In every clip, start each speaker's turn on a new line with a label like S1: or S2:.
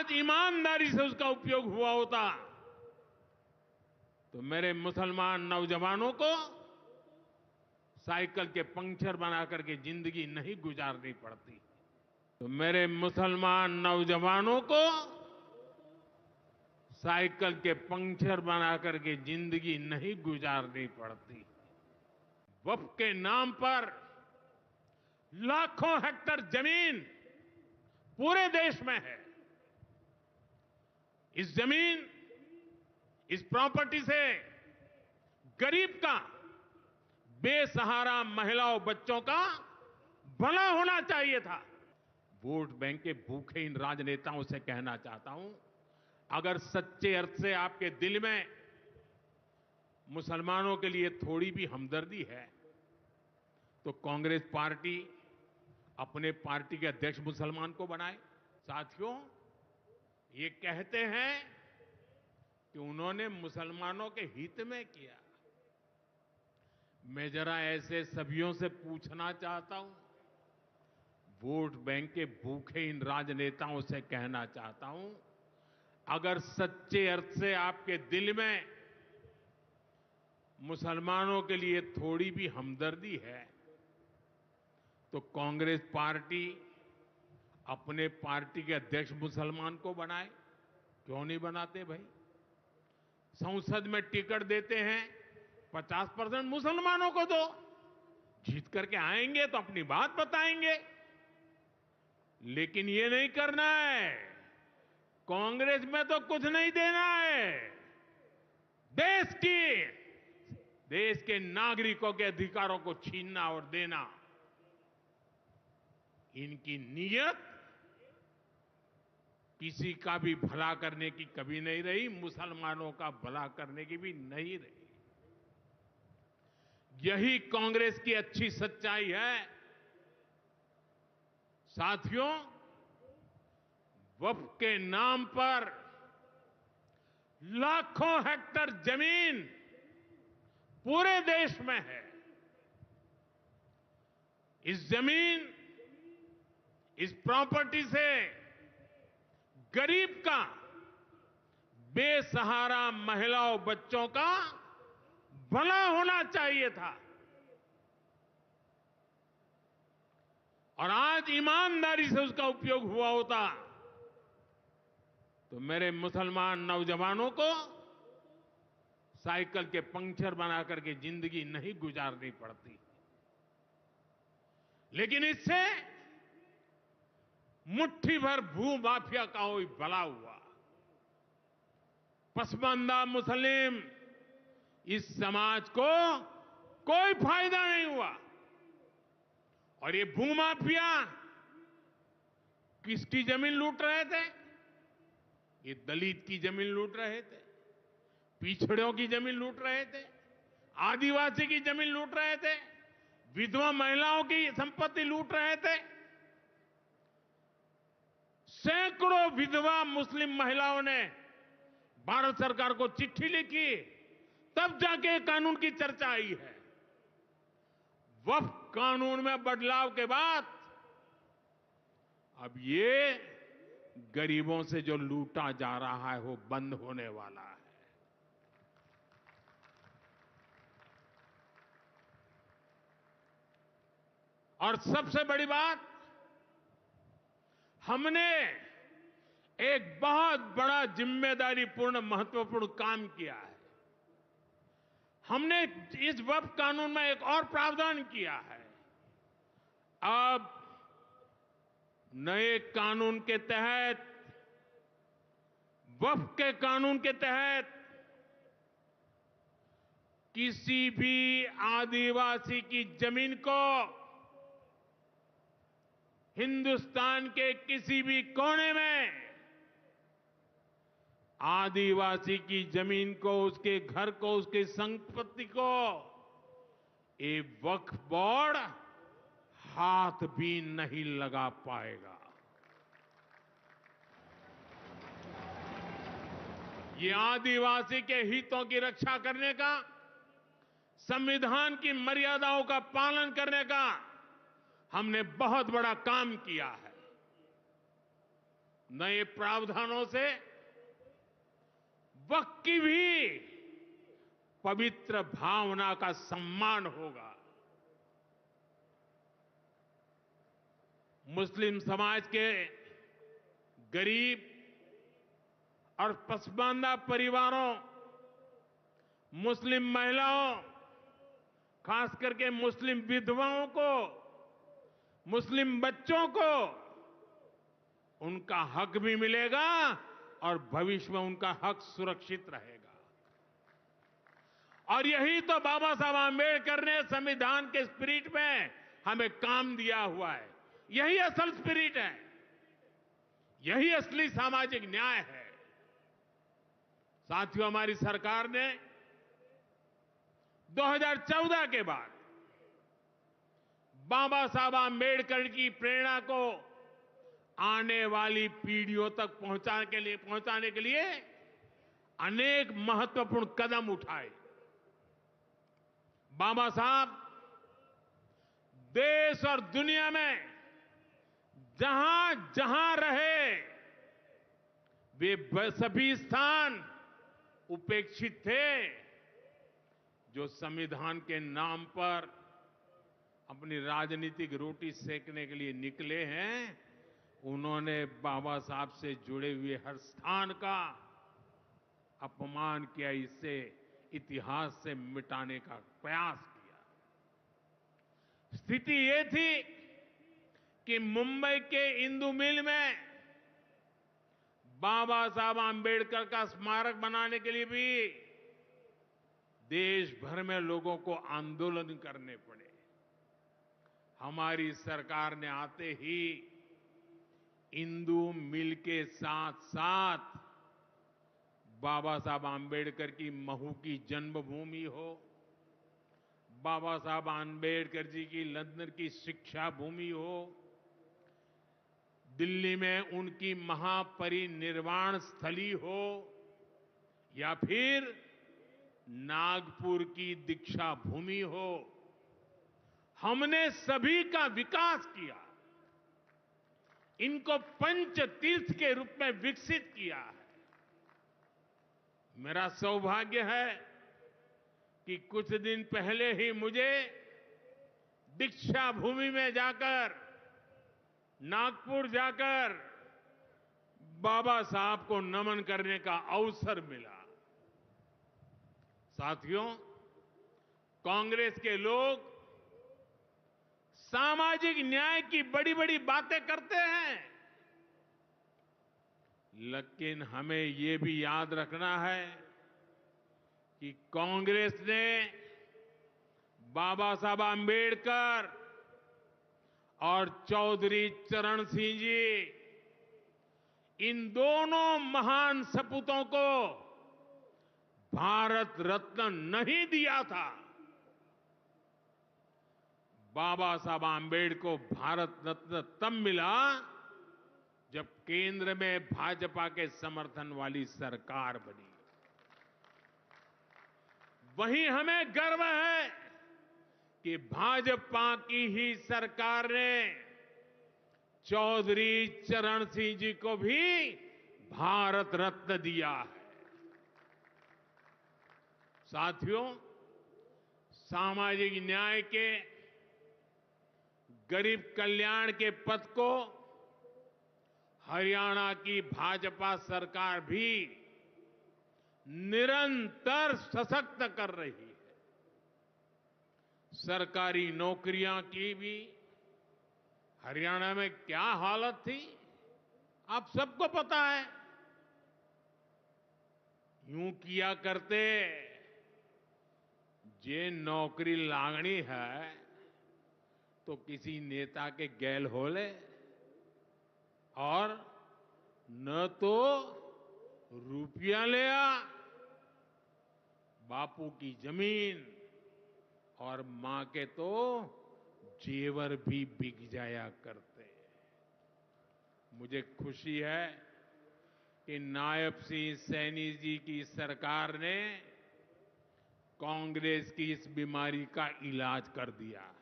S1: आज ईमानदारी से उसका उपयोग हुआ होता तो मेरे मुसलमान नौजवानों को साइकिल के पंक्चर बना करके जिंदगी नहीं गुजारनी पड़ती। तो मेरे मुसलमान नौजवानों को साइकिल के पंक्चर बना करके जिंदगी नहीं गुजारनी पड़ती। वक्फ के नाम पर लाखों हेक्टेयर जमीन पूरे देश में है। इस जमीन, इस प्रॉपर्टी से गरीब का, बेसहारा महिलाओं बच्चों का भला होना चाहिए था। वोट बैंक के भूखे इन राजनेताओं से कहना चाहता हूं, अगर सच्चे अर्थ से आपके दिल में मुसलमानों के लिए थोड़ी भी हमदर्दी है तो कांग्रेस पार्टी अपने पार्टी के अध्यक्ष मुसलमान को बनाए। साथियों, ये कहते हैं कि उन्होंने मुसलमानों के हित में किया। मैं जरा ऐसे सभियों से पूछना चाहता हूं, वोट बैंक के भूखे इन राजनेताओं से कहना चाहता हूं, अगर सच्चे अर्थ से आपके दिल में मुसलमानों के लिए थोड़ी भी हमदर्दी है तो कांग्रेस पार्टी अपने पार्टी के अध्यक्ष मुसलमान को बनाए। क्यों नहीं बनाते भाई? संसद में टिकट देते हैं, 50% मुसलमानों को दो। जीत करके आएंगे तो अपनी बात बताएंगे, लेकिन ये नहीं करना है। कांग्रेस में तो कुछ नहीं देना है। देश के नागरिकों के अधिकारों को छीनना और देना, इनकी नीयत किसी का भी भला करने की कभी नहीं रही, मुसलमानों का भला करने की भी नहीं रही। यही कांग्रेस की अच्छी सच्चाई है। साथियों, वक्फ के नाम पर लाखों हेक्टेयर जमीन पूरे देश में है। इस जमीन, इस प्रॉपर्टी से गरीब का, बेसहारा महिलाओं बच्चों का भला होना चाहिए था। और आज ईमानदारी से उसका उपयोग हुआ होता तो मेरे मुसलमान नौजवानों को साइकिल के पंक्चर बना करके जिंदगी नहीं गुजारनी पड़ती। लेकिन इससे मुट्ठी भर भू माफिया का कोई भला हुआ। पसमानदा मुस्लिम इस समाज को कोई फायदा नहीं हुआ। और ये भूमाफिया किसकी जमीन लूट रहे थे? ये दलित की जमीन लूट रहे थे, पिछड़ों की जमीन लूट रहे थे, आदिवासी की जमीन लूट रहे थे, विधवा महिलाओं की संपत्ति लूट रहे थे। सैकड़ों विधवा मुस्लिम महिलाओं ने भारत सरकार को चिट्ठी लिखी, तब जाके कानून की चर्चा आई है। वक्फ कानून में बदलाव के बाद अब ये गरीबों से जो लूटा जा रहा है वो बंद होने वाला है। और सबसे बड़ी बात, हमने एक बहुत बड़ा जिम्मेदारीपूर्ण महत्वपूर्ण काम किया है। हमने इस वक्फ कानून में एक और प्रावधान किया है। अब नए कानून के तहत, वक्फ के कानून के तहत किसी भी आदिवासी की जमीन को हिंदुस्तान के किसी भी कोने में आदिवासी की जमीन को, उसके घर को, उसकी संपत्ति को ये वक्फ बोर्ड हाथ भी नहीं लगा पाएगा। ये आदिवासी के हितों की रक्षा करने का, संविधान की मर्यादाओं का पालन करने का हमने बहुत बड़ा काम किया है। नए प्रावधानों से वक्त की भी पवित्र भावना का सम्मान होगा। मुस्लिम समाज के गरीब और पसमानदा परिवारों, मुस्लिम महिलाओं, खास करके मुस्लिम विधवाओं को, मुस्लिम बच्चों को उनका हक भी मिलेगा और भविष्य में उनका हक सुरक्षित रहेगा। और यही तो बाबा साहब आंबेडकर ने संविधान के स्पिरिट में हमें काम दिया हुआ है। यही असल स्पिरिट है, यही असली सामाजिक न्याय है। साथियों, हमारी सरकार ने 2014 के बाद बाबा साहब आंबेडकर की प्रेरणा को आने वाली पीढ़ियों तक पहुंचाने के लिए अनेक महत्वपूर्ण कदम उठाए। बाबा साहब देश और दुनिया में जहां जहां रहे, वे सभी स्थान उपेक्षित थे। जो संविधान के नाम पर अपनी राजनीतिक रोटी सेकने के लिए निकले हैं, उन्होंने बाबा साहब से जुड़े हुए हर स्थान का अपमान किया, इसे इतिहास से मिटाने का प्रयास किया। स्थिति ये थी कि मुंबई के इंदु मिल में बाबा साहब आंबेडकर का स्मारक बनाने के लिए भी देश भर में लोगों को आंदोलन करने पड़े। हमारी सरकार ने आते ही इंदु मिल के साथ साथ बाबा साहब आंबेडकर की महू की जन्मभूमि हो, बाबा साहब आंबेडकर जी की लंदन की शिक्षा भूमि हो, दिल्ली में उनकी महापरिनिर्वाण स्थली हो, या फिर नागपुर की दीक्षा भूमि हो, हमने सभी का विकास किया। इनको पंच तीर्थ के रूप में विकसित किया है। मेरा सौभाग्य है कि कुछ दिन पहले ही मुझे दीक्षा भूमि में जाकर, नागपुर जाकर बाबा साहब को नमन करने का अवसर मिला। साथियों, कांग्रेस के लोग सामाजिक न्याय की बड़ी बड़ी बातें करते हैं, लेकिन हमें ये भी याद रखना है कि कांग्रेस ने बाबा साहब आंबेडकर और चौधरी चरण सिंह जी, इन दोनों महान सपूतों को भारत रत्न नहीं दिया था। बाबा साहब आंबेडकर को भारत रत्न तब मिला जब केंद्र में भाजपा के समर्थन वाली सरकार बनी। वहीं हमें गर्व है कि भाजपा की ही सरकार ने चौधरी चरण सिंह जी को भी भारत रत्न दिया है। साथियों, सामाजिक न्याय के, गरीब कल्याण के पथ को हरियाणा की भाजपा सरकार भी निरंतर सशक्त कर रही है। सरकारी नौकरियां की भी हरियाणा में क्या हालत थी, आप सबको पता है। यूं किया करते, जे नौकरी लागनी है तो किसी नेता के गैल हो ले, और न तो रुपया ले आ, बापू की जमीन और मां के तो जेवर भी बिक जाया करते। मुझे खुशी है कि नायब सिंह सैनी जी की सरकार ने कांग्रेस की इस बीमारी का इलाज कर दिया है।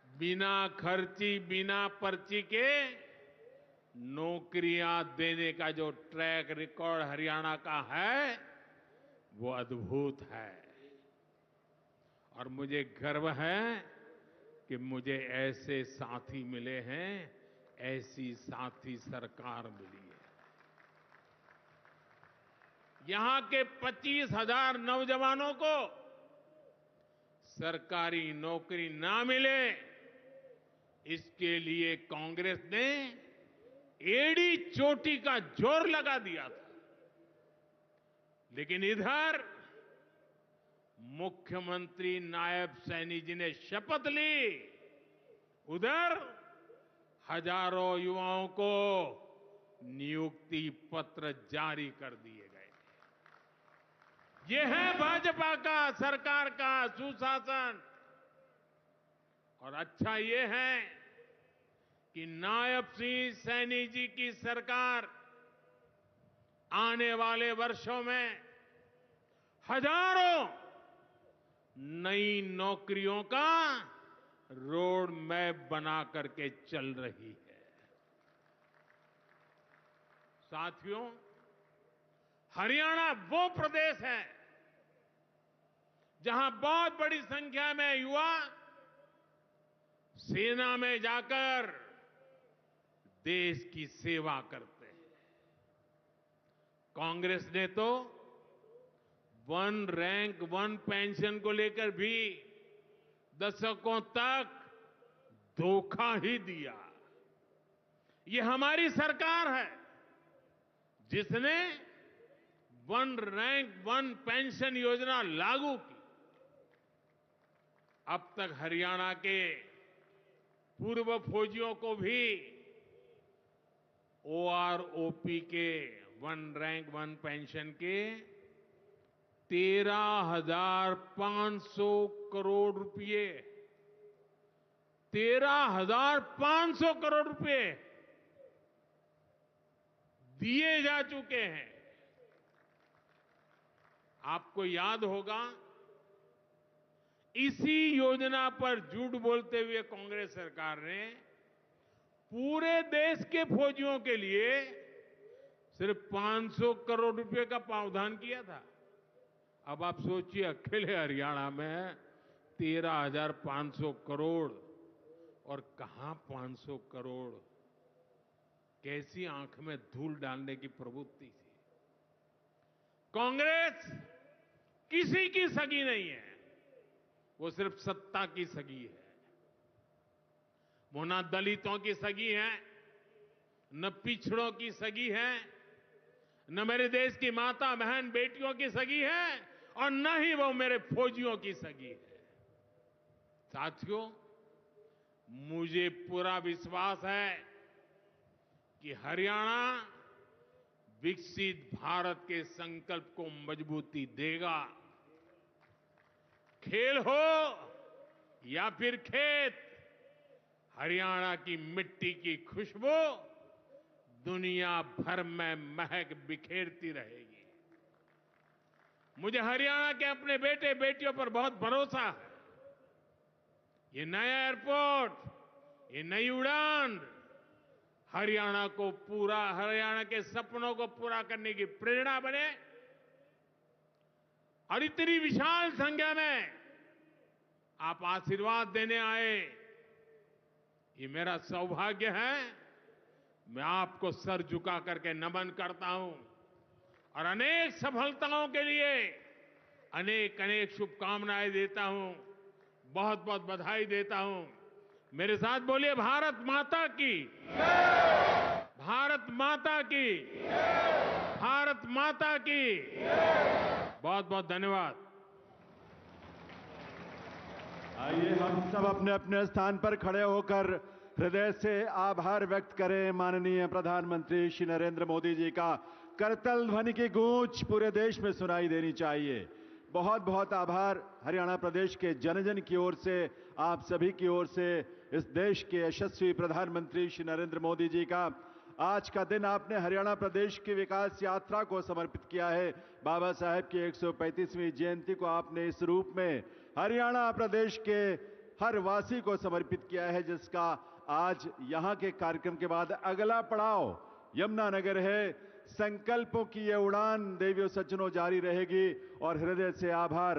S1: 2014 बिना खर्ची, बिना पर्ची के नौकरियां देने का जो ट्रैक रिकॉर्ड हरियाणा का है, वो अद्भुत है। और मुझे गर्व है कि मुझे ऐसे साथी मिले हैं, ऐसी साथी सरकार मिली है। यहां के 25,000 नौजवानों को सरकारी नौकरी ना मिले, इसके लिए कांग्रेस ने एड़ी चोटी का जोर लगा दिया था। लेकिन इधर मुख्यमंत्री नायब सैनी जी ने शपथ ली, उधर हजारों युवाओं को नियुक्ति पत्र जारी कर दिए गए। ये है भाजपा का, सरकार का सुशासन। और अच्छा ये है कि नायब सिंह सैनी जी की सरकार आने वाले वर्षों में हजारों नई नौकरियों का रोड मैप बना करके चल रही है। साथियों, हरियाणा वो प्रदेश है जहां बहुत बड़ी संख्या में युवा सेना में जाकर देश की सेवा करते हैं। कांग्रेस ने तो वन रैंक वन पेंशन को लेकर भी दशकों तक धोखा ही दिया। ये हमारी सरकार है जिसने वन रैंक वन पेंशन योजना लागू की। अब तक हरियाणा के पूर्व फौजियों को भी ओआरओपी के वन रैंक वन पेंशन के 13,500 करोड़ रुपए 13,500 करोड़ रुपए दिए जा चुके हैं। आपको याद होगा, इसी योजना पर झूठ बोलते हुए कांग्रेस सरकार ने पूरे देश के फौजियों के लिए सिर्फ 500 करोड़ रुपए का प्रावधान किया था। अब आप सोचिए, अकेले हरियाणा में 13,500 करोड़, और कहां 500 करोड़, कैसी आंख में धूल डालने की प्रवृत्ति थी। कांग्रेस किसी की सगी नहीं है, वो सिर्फ सत्ता की सगी है। वो ना दलितों की सगी है, न पिछड़ों की सगी है, न मेरे देश की माता बहन बेटियों की सगी है, और न ही वो मेरे फौजियों की सगी है। साथियों, मुझे पूरा विश्वास है कि हरियाणा विकसित भारत के संकल्प को मजबूती देगा। खेल हो या फिर खेत, हरियाणा की मिट्टी की खुशबू दुनिया भर में महक बिखेरती रहेगी। मुझे हरियाणा के अपने बेटे बेटियों पर बहुत भरोसा है। ये नया एयरपोर्ट, ये नई उड़ान हरियाणा के सपनों को पूरा करने की प्रेरणा बने। और इतनी विशाल संख्या में आप आशीर्वाद देने आए, ये मेरा सौभाग्य है। मैं आपको सर झुका करके नमन करता हूं और अनेक सफलताओं के लिए अनेक अनेक शुभकामनाएं देता हूं, बहुत बहुत बधाई देता हूं। मेरे साथ बोलिए, भारत माता की, भारत माता की, भारत माता की। बहुत बहुत धन्यवाद।
S2: आइए हम सब अपने अपने स्थान पर खड़े होकर हृदय से आभार व्यक्त करें माननीय प्रधानमंत्री श्री नरेंद्र मोदी जी का। करतल ध्वनि की गूंज पूरे देश में सुनाई देनी चाहिए। बहुत बहुत आभार हरियाणा प्रदेश के जन जन की ओर से, आप सभी की ओर से, इस देश के यशस्वी प्रधानमंत्री श्री नरेंद्र मोदी जी का। आज का दिन आपने हरियाणा प्रदेश की विकास यात्रा को समर्पित किया है। बाबा साहेब की 135वीं जयंती को आपने इस रूप में हरियाणा प्रदेश के हर वासी को समर्पित किया है, जिसका आज यहां के कार्यक्रम के बाद अगला पड़ाव यमुनानगर है। संकल्पों की ये उड़ान देवियों सज्जनों जारी रहेगी और हृदय से आभार।